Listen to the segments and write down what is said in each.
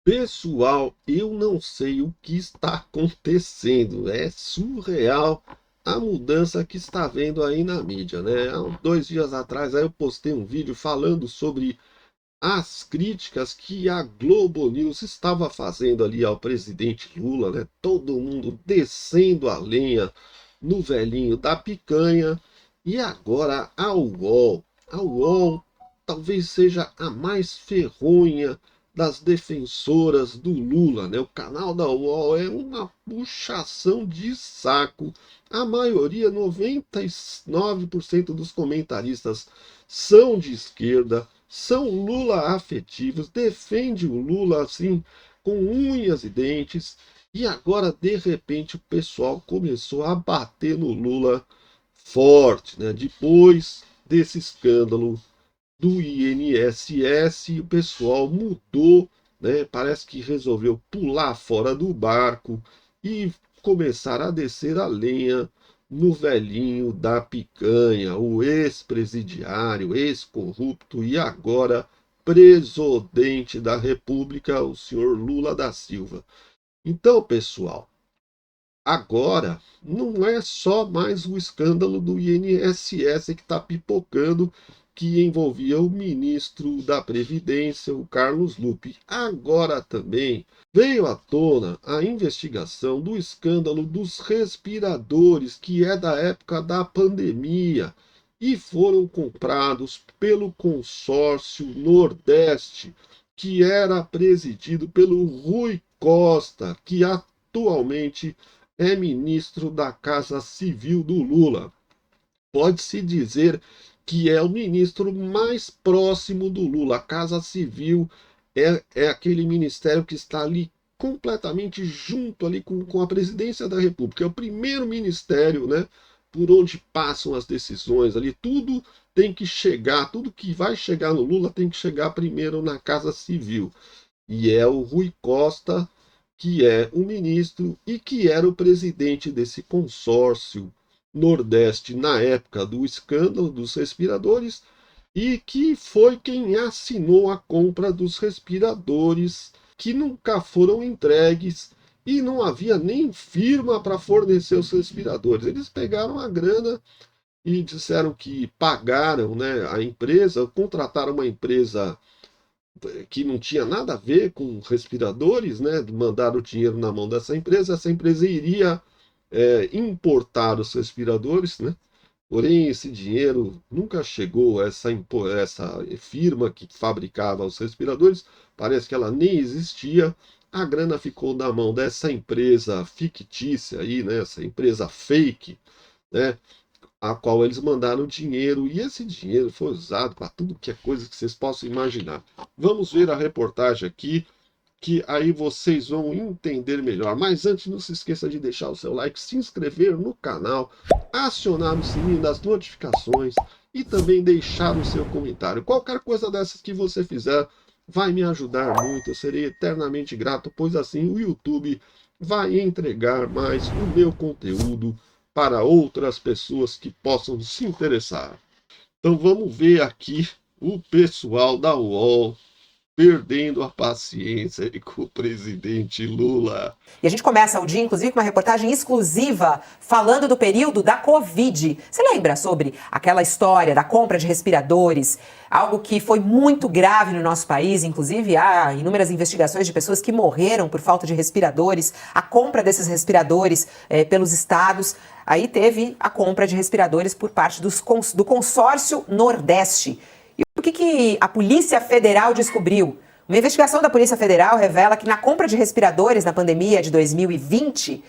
Pessoal, eu não sei o que está acontecendo. É surreal a mudança que está vendo aí na mídia, né? Há uns 2 dias atrás aí eu postei um vídeo falando sobre as críticas que a Globo News estava fazendo ali ao presidente Lula, né? Todo mundo descendo a lenha no velhinho da picanha. E agora a UOL. A UOL talvez seja a mais ferronha das defensoras do Lula, né? O canal da UOL é uma puxação de saco. A maioria, 99% dos comentaristas são de esquerda, são Lula afetivos, defende o Lula assim com unhas e dentes. E agora, de repente, o pessoal começou a bater no Lula forte, né? Depois desse escândalo do INSS, o pessoal mudou, né? Parece que resolveu pular fora do barco e começar a descer a lenha no velhinho da picanha, o ex-presidiário, ex-corrupto e agora presidente da República, o senhor Lula da Silva. Então, pessoal, agora não é só mais o escândalo do INSS que está pipocando, que envolvia o ministro da Previdência, o Carlos Lupe. Agora também veio à tona a investigação do escândalo dos respiradores, que é da época da pandemia, e foram comprados pelo consórcio Nordeste, que era presidido pelo Rui Costa, que atualmente é ministro da Casa Civil do Lula. Pode-se dizer que é o ministro mais próximo do Lula. A Casa Civil é aquele ministério que está ali completamente junto ali com a presidência da República. É o primeiro ministério, né, por onde passam as decisões ali. Tudo tem que chegar, tudo que vai chegar no Lula tem que chegar primeiro na Casa Civil. E é o Rui Costa que é o ministro e que era o presidente desse consórcio Nordeste na época do escândalo dos respiradores e que foi quem assinou a compra dos respiradores que nunca foram entregues e não havia nem firma para fornecer os respiradores. Eles pegaram a grana e disseram que pagaram, né, a empresa, contrataram uma empresa que não tinha nada a ver com respiradores, né? Mandaram o dinheiro na mão dessa empresa, essa empresa iria importar os respiradores, né? Porém, esse dinheiro nunca chegou a essa firma que fabricava os respiradores, parece que ela nem existia. A grana ficou na mão dessa empresa fictícia aí, né? Essa empresa fake, né? A qual eles mandaram dinheiro, e esse dinheiro foi usado para tudo que é coisa que vocês possam imaginar. Vamos ver a reportagem aqui, que aí vocês vão entender melhor. Mas antes, não se esqueça de deixar o seu like, se inscrever no canal, acionar o sininho das notificações e também deixar o seu comentário. Qualquer coisa dessas que você fizer vai me ajudar muito, eu serei eternamente grato, pois assim o YouTube vai entregar mais o meu conteúdo para outras pessoas que possam se interessar. Então vamos ver aqui o pessoal da UOL perdendo a paciência com o presidente Lula. E a gente começa o dia, inclusive, com uma reportagem exclusiva falando do período da Covid. Você lembra sobre aquela história da compra de respiradores? Algo que foi muito grave no nosso país, inclusive há inúmeras investigações de pessoas que morreram por falta de respiradores, a compra desses respiradores pelos estados. Aí teve a compra de respiradores por parte do consórcio Nordeste. E o que a Polícia Federal descobriu? Uma investigação da Polícia Federal revela que na compra de respiradores na pandemia de 2020,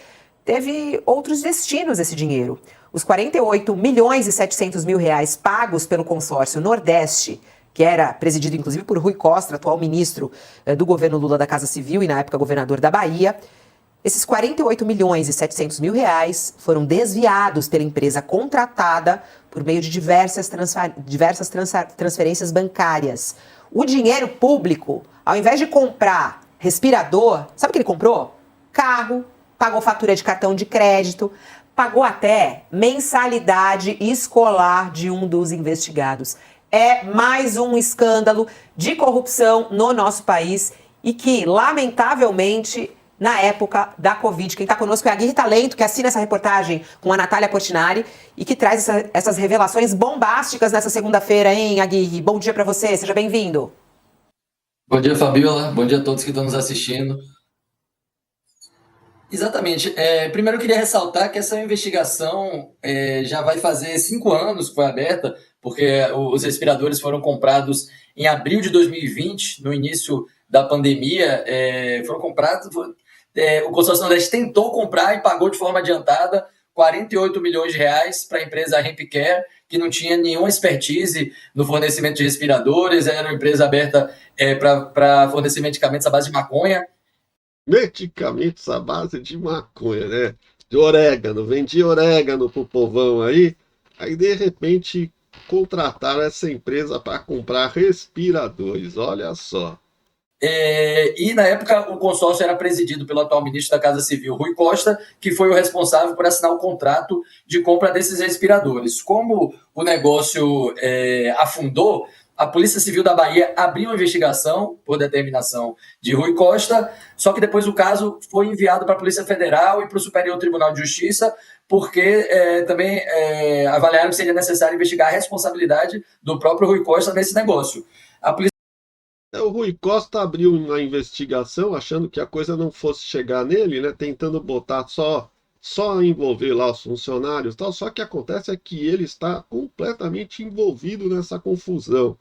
teve outros destinos esse dinheiro. Os 48 milhões e 700 mil reais pagos pelo consórcio Nordeste, que era presidido inclusive por Rui Costa, atual ministro do governo Lula da Casa Civil e na época governador da Bahia, esses 48 milhões e 700 mil reais foram desviados pela empresa contratada por meio de diversas transferências bancárias. O dinheiro público, ao invés de comprar respirador, sabe o que ele comprou? Carro, pagou fatura de cartão de crédito, pagou até mensalidade escolar de um dos investigados. É mais um escândalo de corrupção no nosso país e que, lamentavelmente, na época da Covid. Quem está conosco é a Aguirre Talento, que assina essa reportagem com a Natália Portinari e que traz essas revelações bombásticas nessa segunda-feira, hein, Aguirre? Bom dia para você, seja bem-vindo. Bom dia, Fabiola. Bom dia a todos que estão nos assistindo. Exatamente. Primeiro eu queria ressaltar que essa investigação já vai fazer 5 anos que foi aberta, porque os respiradores foram comprados em abril de 2020, no início da pandemia. Foram comprados. O Consórcio Nordeste tentou comprar e pagou de forma adiantada 48 milhões de reais para a empresa Hempcare, que não tinha nenhuma expertise no fornecimento de respiradores, era uma empresa aberta para fornecer medicamentos à base de maconha. Medicamentos à base de maconha, né? De orégano, vendia orégano pro povão aí de repente contrataram essa empresa para comprar respiradores, olha só. E na época o consórcio era presidido pelo atual ministro da Casa Civil, Rui Costa, que foi o responsável por assinar o contrato de compra desses respiradores. Como o negócio afundou, a Polícia Civil da Bahia abriu uma investigação por determinação de Rui Costa, só que depois o caso foi enviado para a Polícia Federal e para o Superior Tribunal de Justiça, porque também avaliaram que seria necessário investigar a responsabilidade do próprio Rui Costa nesse negócio. A Polícia O Rui Costa abriu uma investigação achando que a coisa não fosse chegar nele, né? Tentando botar só envolver lá os funcionários e tal. Só que acontece é que ele está completamente envolvido nessa confusão.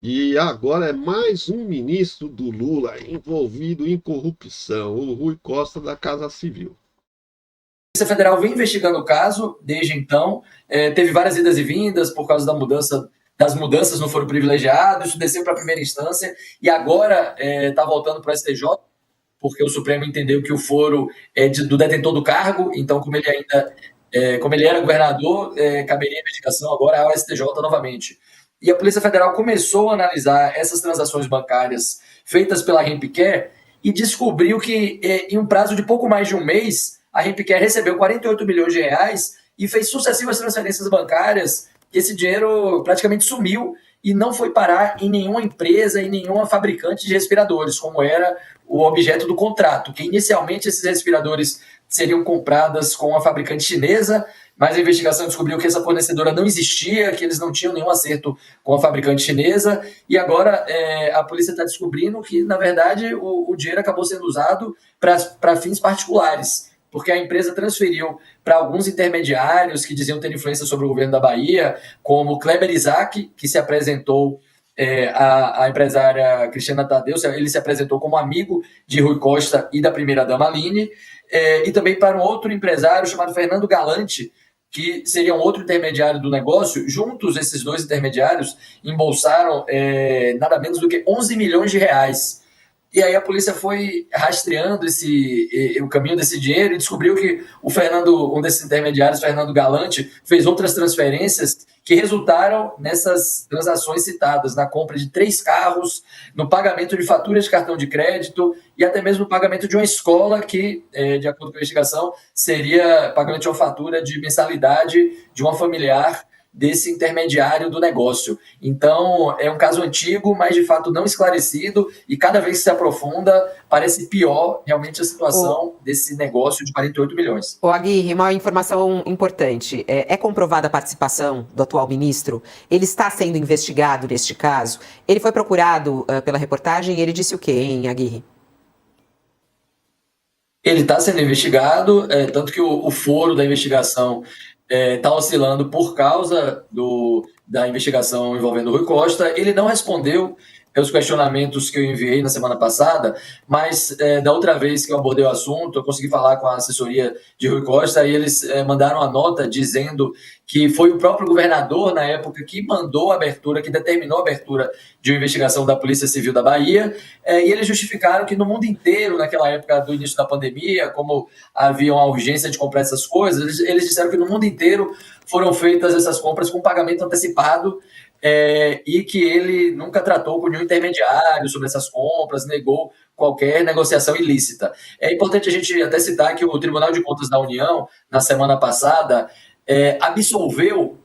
E agora é mais um ministro do Lula envolvido em corrupção, o Rui Costa da Casa Civil. A Polícia Federal vem investigando o caso desde então. Teve várias idas e vindas por causa das mudanças no foro privilegiado, isso desceu para a primeira instância e agora está voltando para o STJ, porque o Supremo entendeu que o foro é do detentor do cargo, então como ele era governador, caberia a investigação agora ao STJ novamente. E a Polícia Federal começou a analisar essas transações bancárias feitas pela Hempcare e descobriu que em um prazo de pouco mais de um mês, a Hempcare recebeu 48 milhões de reais e fez sucessivas transferências bancárias. Esse dinheiro praticamente sumiu e não foi parar em nenhuma empresa, em nenhuma fabricante de respiradores, como era o objeto do contrato, que inicialmente esses respiradores seriam comprados com a fabricante chinesa, mas a investigação descobriu que essa fornecedora não existia, que eles não tinham nenhum acerto com a fabricante chinesa, e agora a polícia está descobrindo que, na verdade, o dinheiro acabou sendo usado para fins particulares, porque a empresa transferiu para alguns intermediários que diziam ter influência sobre o governo da Bahia, como Kleber Isaac, que se apresentou, a empresária Cristiana Tadeu, ele se apresentou como amigo de Rui Costa e da primeira-dama Aline, e também para um outro empresário chamado Fernando Galante, que seria um outro intermediário do negócio. Juntos, esses dois intermediários embolsaram nada menos do que 11 milhões de reais. E aí a polícia foi rastreando o caminho desse dinheiro e descobriu que um desses intermediários, Fernando Galante, fez outras transferências que resultaram nessas transações citadas, na compra de 3 carros, no pagamento de faturas de cartão de crédito e até mesmo no pagamento de uma escola que, de acordo com a investigação, seria pagamento de uma fatura de mensalidade de uma familiar desse intermediário do negócio. Então, é um caso antigo, mas de fato não esclarecido, e cada vez que se aprofunda, parece pior realmente a situação desse negócio de 48 milhões. Aguirre, uma informação importante. É comprovada a participação do atual ministro? Ele está sendo investigado neste caso? Ele foi procurado pela reportagem e ele disse o quê, hein, Aguirre? Ele está sendo investigado, tanto que o foro da investigação está oscilando por causa da investigação envolvendo o Rui Costa. Ele não respondeu os questionamentos que eu enviei na semana passada, mas da outra vez que eu abordei o assunto, eu consegui falar com a assessoria de Rui Costa e eles mandaram a nota dizendo que foi o próprio governador, na época, que mandou a abertura, que determinou a abertura de uma investigação da Polícia Civil da Bahia, e eles justificaram que no mundo inteiro, naquela época do início da pandemia, como havia uma urgência de comprar essas coisas, eles disseram que no mundo inteiro foram feitas essas compras com pagamento antecipado, e que ele nunca tratou com nenhum intermediário sobre essas compras, negou qualquer negociação ilícita. É importante a gente até citar que o Tribunal de Contas da União, na semana passada, absolveu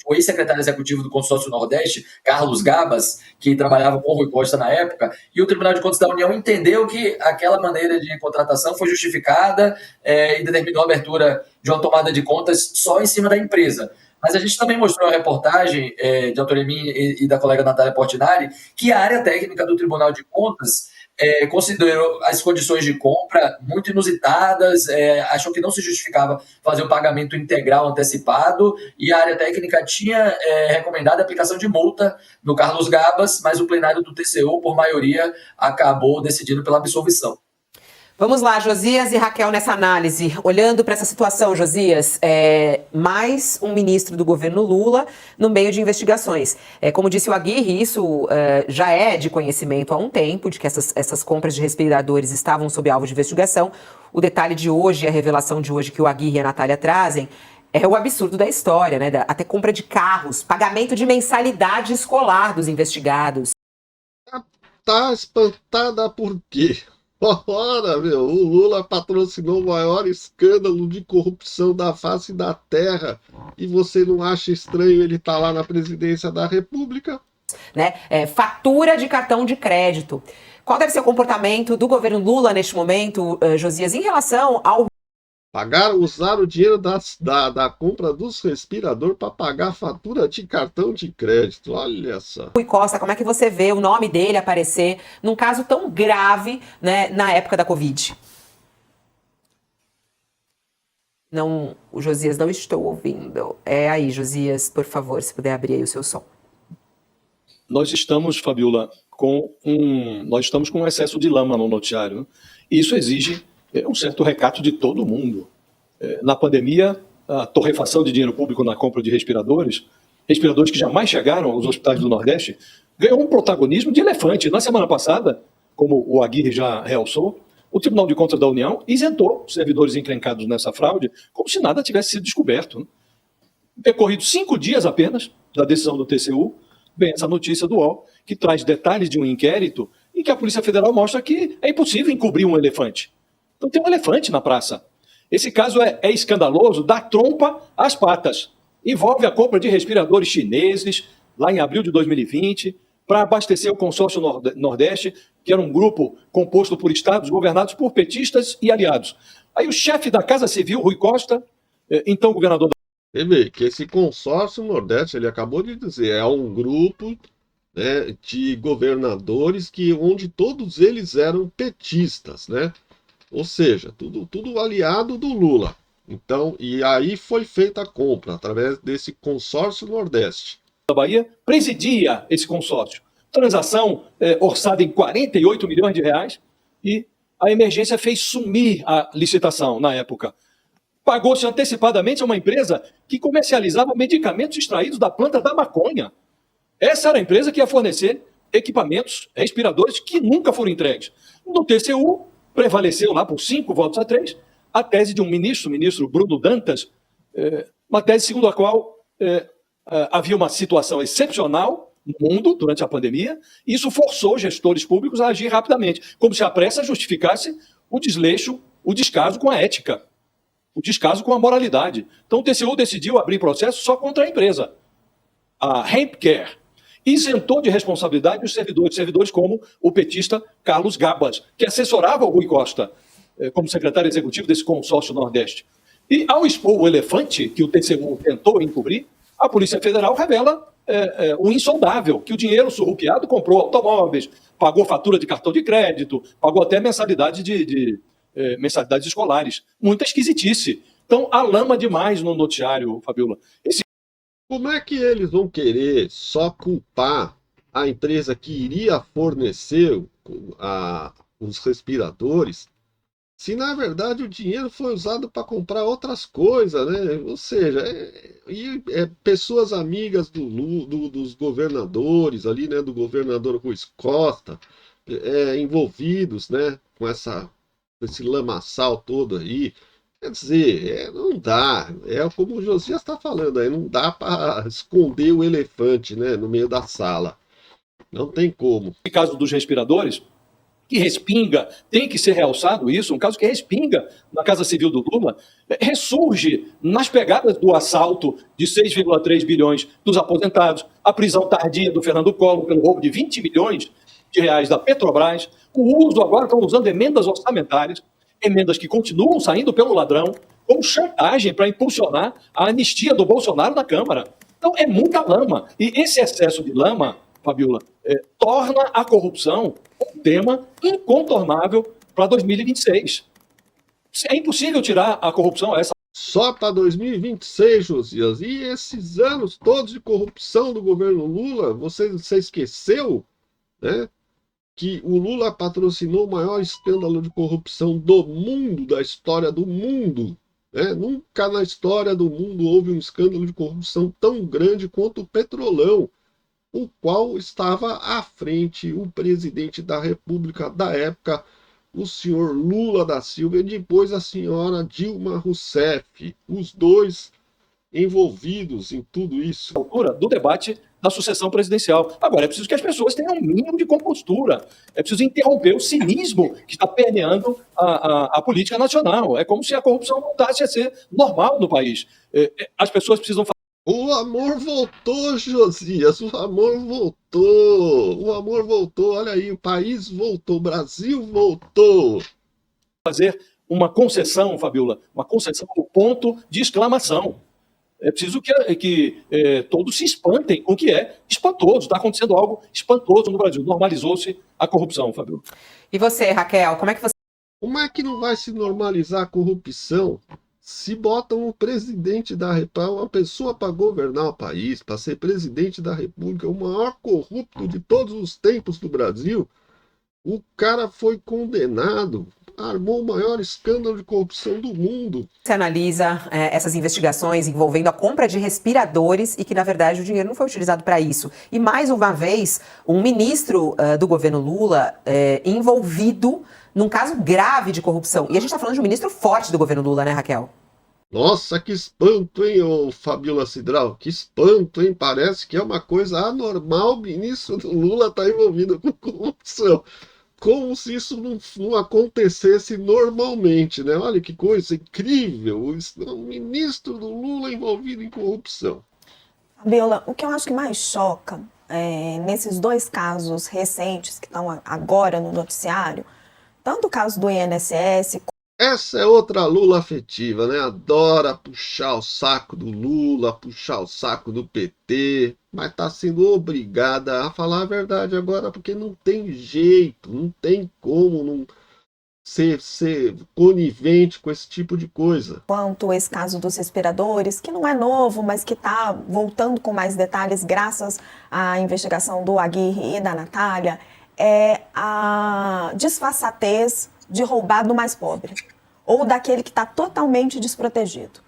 o ex-secretário executivo do Consórcio Nordeste, Carlos Gabas, que trabalhava com o Rui Costa na época, e o Tribunal de Contas da União entendeu que aquela maneira de contratação foi justificada e determinou a abertura de uma tomada de contas só em cima da empresa. Mas a gente também mostrou a reportagem de autoria minha e da colega Natália Portinari, que a área técnica do Tribunal de Contas considerou as condições de compra muito inusitadas, achou que não se justificava fazer o pagamento integral antecipado, e a área técnica tinha recomendado a aplicação de multa no Carlos Gabas, mas o plenário do TCU, por maioria, acabou decidindo pela absolvição. Vamos lá, Josias e Raquel, nessa análise. Olhando para essa situação, Josias, mais um ministro do governo Lula no meio de investigações. Como disse o Aguirre, isso já é de conhecimento há um tempo, de que essas compras de respiradores estavam sob alvo de investigação. O detalhe de hoje, a revelação de hoje que o Aguirre e a Natália trazem, é o absurdo da história, né? Até compra de carros, pagamento de mensalidade escolar dos investigados. Tá espantada por quê? Ora, meu, o Lula patrocinou o maior escândalo de corrupção da face da terra e você não acha estranho ele estar lá na presidência da República? Né? Fatura de cartão de crédito. Qual deve ser o comportamento do governo Lula neste momento, Josias, em relação ao... Usaram o dinheiro da compra dos respiradores para pagar a fatura de cartão de crédito. Olha só. Rui Costa, como é que você vê o nome dele aparecer num caso tão grave, né, na época da Covid? Não, o Josias, não estou ouvindo. Aí, Josias, por favor, se puder abrir aí o seu som. Nós estamos, Fabiola, com um excesso de lama no noticiário. E isso exige um certo recato de todo mundo. Na pandemia, a torrefação de dinheiro público na compra de respiradores que jamais chegaram aos hospitais do Nordeste, ganhou um protagonismo de elefante. Na semana passada, como o Aguirre já realçou, o Tribunal de Contas da União isentou servidores encrencados nessa fraude como se nada tivesse sido descoberto. Decorridos 5 dias apenas da decisão do TCU, vem essa notícia do UOL, que traz detalhes de um inquérito em que a Polícia Federal mostra que é impossível encobrir um elefante. Então tem um elefante na praça. Esse caso é escandaloso, dá trompa às patas. Envolve a compra de respiradores chineses, lá em abril de 2020, para abastecer o Consórcio Nordeste, que era um grupo composto por estados governados por petistas e aliados. Aí o chefe da Casa Civil, Rui Costa, então governador... Você vê que esse Consórcio Nordeste, ele acabou de dizer, é um grupo, né, de governadores onde todos eles eram petistas, né? Ou seja, tudo aliado do Lula. Então, e aí foi feita a compra através desse Consórcio Nordeste. Da Bahia presidia esse consórcio. Transação orçada em 48 milhões de reais, e a emergência fez sumir a licitação na época. Pagou-se antecipadamente a uma empresa que comercializava medicamentos extraídos da planta da maconha. Essa era a empresa que ia fornecer equipamentos, respiradores, que nunca foram entregues. No TCU, prevaleceu lá por 5 votos a 3, a tese de um ministro, o ministro Bruno Dantas, uma tese segundo a qual havia uma situação excepcional no mundo durante a pandemia, e isso forçou gestores públicos a agir rapidamente, como se a pressa justificasse o desleixo, o descaso com a ética, o descaso com a moralidade. Então o TCU decidiu abrir processo só contra a empresa, a Hempcare, isentou de responsabilidade os servidores como o petista Carlos Gabas, que assessorava o Rui Costa como secretário executivo desse consórcio Nordeste. E ao expor o elefante que o TCU tentou encobrir, a Polícia Federal revela o insondável, que o dinheiro surrupiado comprou automóveis, pagou fatura de cartão de crédito, pagou até mensalidade mensalidades escolares. Muita esquisitice. Então, há lama demais no noticiário, Fabiola. Como é que eles vão querer só culpar a empresa que iria fornecer os respiradores, se na verdade o dinheiro foi usado para comprar outras coisas, né? Ou seja, pessoas amigas dos governadores ali, né? Do governador Rui Costa, envolvidos, né? Com esse lamaçal todo aí. Quer dizer, não dá, como o Josias está falando aí, não dá para esconder o elefante, né, no meio da sala. Não tem como. No caso dos respiradores, que respinga, tem que ser realçado isso, um caso que respinga na Casa Civil do Lula, ressurge nas pegadas do assalto de 6,3 bilhões dos aposentados, a prisão tardia do Fernando Collor pelo roubo de 20 milhões de reais da Petrobras, o uso agora, estão usando emendas orçamentárias, emendas que continuam saindo pelo ladrão, como chantagem para impulsionar a anistia do Bolsonaro na Câmara. Então é muita lama. E esse excesso de lama, Fabiola, torna a corrupção um tema incontornável para 2026. É impossível tirar a corrupção a essa. Só para 2026, Josias. E esses anos todos de corrupção do governo Lula, você esqueceu, né, que o Lula patrocinou o maior escândalo de corrupção do mundo, da história do mundo. Né? Nunca na história do mundo houve um escândalo de corrupção tão grande quanto o Petrolão, o qual estava à frente o presidente da República da época, o senhor Lula da Silva, e depois a senhora Dilma Rousseff, os dois envolvidos em tudo isso. Altura do debate da sucessão presidencial. Agora, é preciso que as pessoas tenham um mínimo de compostura. É preciso interromper o cinismo que está permeando a política nacional. É como se a corrupção voltasse a ser normal no país. As pessoas precisam O amor voltou, Josias, o amor voltou, o amor voltou, olha aí, o país voltou, o Brasil voltou. fazer uma concessão, Fabiola, uma concessão ao ponto de exclamação. É preciso que todos se espantem com o que é espantoso. Está acontecendo algo espantoso no Brasil. Normalizou-se a corrupção, Fabiola. E você, Raquel, como é que você... Como é que não vai se normalizar a corrupção se botam o presidente da República, uma pessoa para governar o país, para ser presidente da República, o maior corrupto de todos os tempos do Brasil, o cara foi condenado, armou o maior escândalo de corrupção do mundo. Você analisa essas investigações envolvendo a compra de respiradores e que, na verdade, o dinheiro não foi utilizado para isso. E, mais uma vez, um ministro do governo Lula envolvido num caso grave de corrupção. E a gente está falando de um ministro forte do governo Lula, né, Raquel? Nossa, que espanto, hein, ô Fabiola Cidral? Que espanto, hein? Parece que é uma coisa anormal o ministro do Lula estar envolvido com corrupção. Como se isso não acontecesse normalmente, né? Olha que coisa incrível, o ministro do Lula envolvido em corrupção. Fabiola, o que eu acho que mais choca nesses dois casos recentes que estão agora no noticiário, tanto o caso do INSS... Essa é outra Lula afetiva, né? Adora puxar o saco do Lula, puxar o saco do PT, mas está sendo obrigada a falar a verdade agora, porque não tem jeito, não tem como não ser conivente com esse tipo de coisa. Quanto esse caso dos respiradores, que não é novo, mas que está voltando com mais detalhes graças à investigação do Aguirre e da Natália, é a disfarçatez de roubar do mais pobre, ou daquele que está totalmente desprotegido.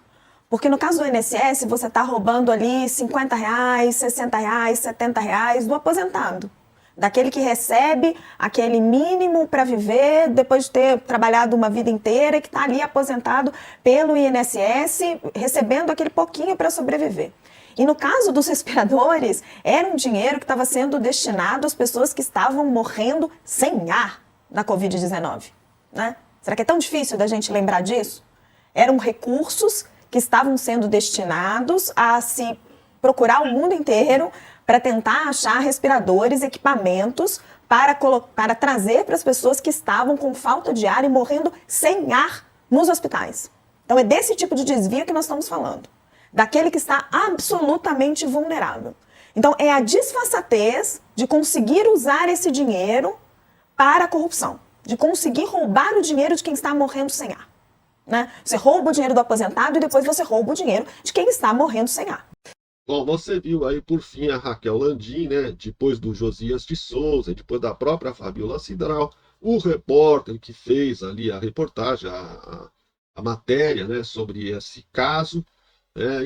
Porque no caso do INSS, você está roubando ali R$50, R$60, R$70 do aposentado. Daquele que recebe aquele mínimo para viver depois de ter trabalhado uma vida inteira e que está ali aposentado pelo INSS, recebendo aquele pouquinho para sobreviver. E no caso dos respiradores, era um dinheiro que estava sendo destinado às pessoas que estavam morrendo sem ar na Covid-19. Né? Será que é tão difícil da gente lembrar disso? Eram recursos que estavam sendo destinados a se procurar o mundo inteiro para tentar achar respiradores, equipamentos para trazer para as pessoas que estavam com falta de ar e morrendo sem ar nos hospitais. Então é desse tipo de desvio que nós estamos falando. Daquele que está absolutamente vulnerável. Então é a disfarçatez de conseguir usar esse dinheiro para a corrupção. De conseguir roubar o dinheiro de quem está morrendo sem ar. Né? Você rouba o dinheiro do aposentado e depois você rouba o dinheiro de quem está morrendo sem ar. Bom, você viu aí, por fim, a Raquel Landim, né? Depois do Josias de Souza, depois da própria Fabiola Cidral, o repórter que fez ali a reportagem, a matéria, né, sobre esse caso,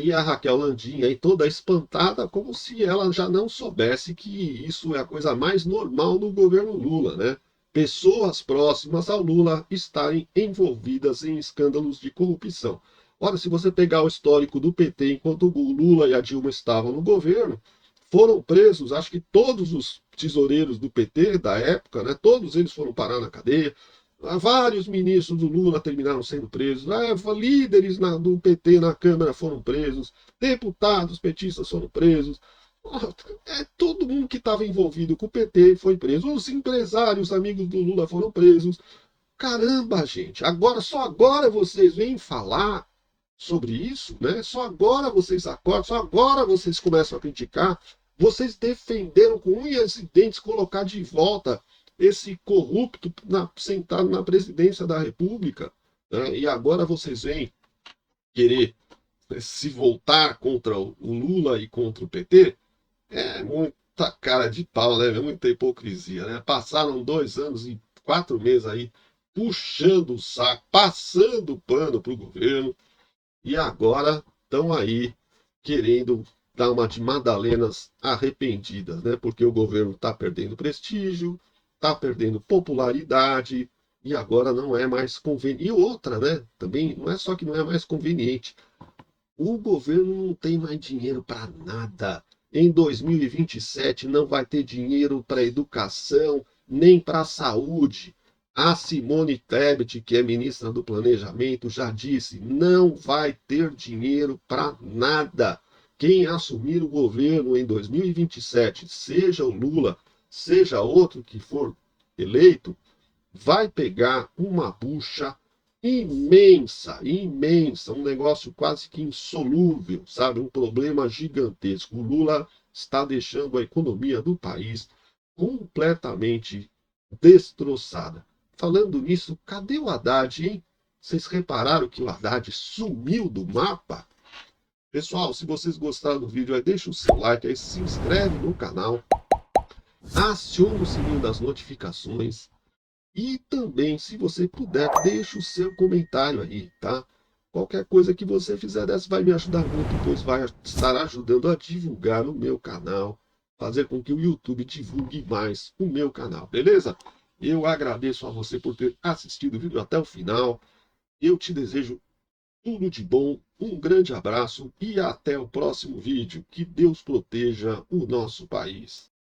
e a Raquel Landim aí toda espantada, como se ela já não soubesse que isso é a coisa mais normal no governo Lula, né? Pessoas próximas ao Lula estarem envolvidas em escândalos de corrupção. Ora, se você pegar o histórico do PT, enquanto o Lula e a Dilma estavam no governo, foram presos, acho que todos os tesoureiros do PT da época, né? Todos eles foram parar na cadeia. Vários ministros do Lula terminaram sendo presos. Líderes do PT na Câmara foram presos. Deputados petistas foram presos. Todo mundo que estava envolvido com o PT foi preso. Os empresários amigos do Lula foram presos. Caramba, gente, só agora vocês vêm falar sobre isso, né? Só agora vocês acordam, só agora vocês começam a criticar. Vocês defenderam com unhas e dentes colocar de volta esse corrupto sentado na presidência da República, né? E agora vocês vêm querer se voltar contra o Lula e contra o PT. É muita cara de pau, né? É muita hipocrisia, né? Passaram 2 anos e 4 meses aí puxando o saco, passando o pano para o governo, e agora estão aí querendo dar uma de Madalenas arrependidas, né? Porque o governo está perdendo prestígio, está perdendo popularidade, e agora não é mais conveniente. E outra, né? Também não é só que não é mais conveniente. O governo não tem mais dinheiro para nada. Em 2027 não vai ter dinheiro para educação, nem para saúde. A Simone Tebet, que é ministra do Planejamento, já disse, não vai ter dinheiro para nada. Quem assumir o governo em 2027, seja o Lula, seja outro que for eleito, vai pegar uma bucha imensa, imensa, um negócio quase que insolúvel, sabe? Um problema gigantesco. O Lula está deixando a economia do país completamente destroçada. Falando nisso, cadê o Haddad, hein? Vocês repararam que o Haddad sumiu do mapa? Pessoal, se vocês gostaram do vídeo, aí deixa o seu like, aí se inscreve no canal, aciona o sininho das notificações e também, se você puder, deixa o seu comentário aí, tá? Qualquer coisa que você fizer dessa vai me ajudar muito, pois vai estar ajudando a divulgar no meu canal, fazer com que o YouTube divulgue mais o meu canal, beleza? Eu agradeço a você por ter assistido o vídeo até o final. Eu te desejo tudo de bom, um grande abraço e até o próximo vídeo. Que Deus proteja o nosso país.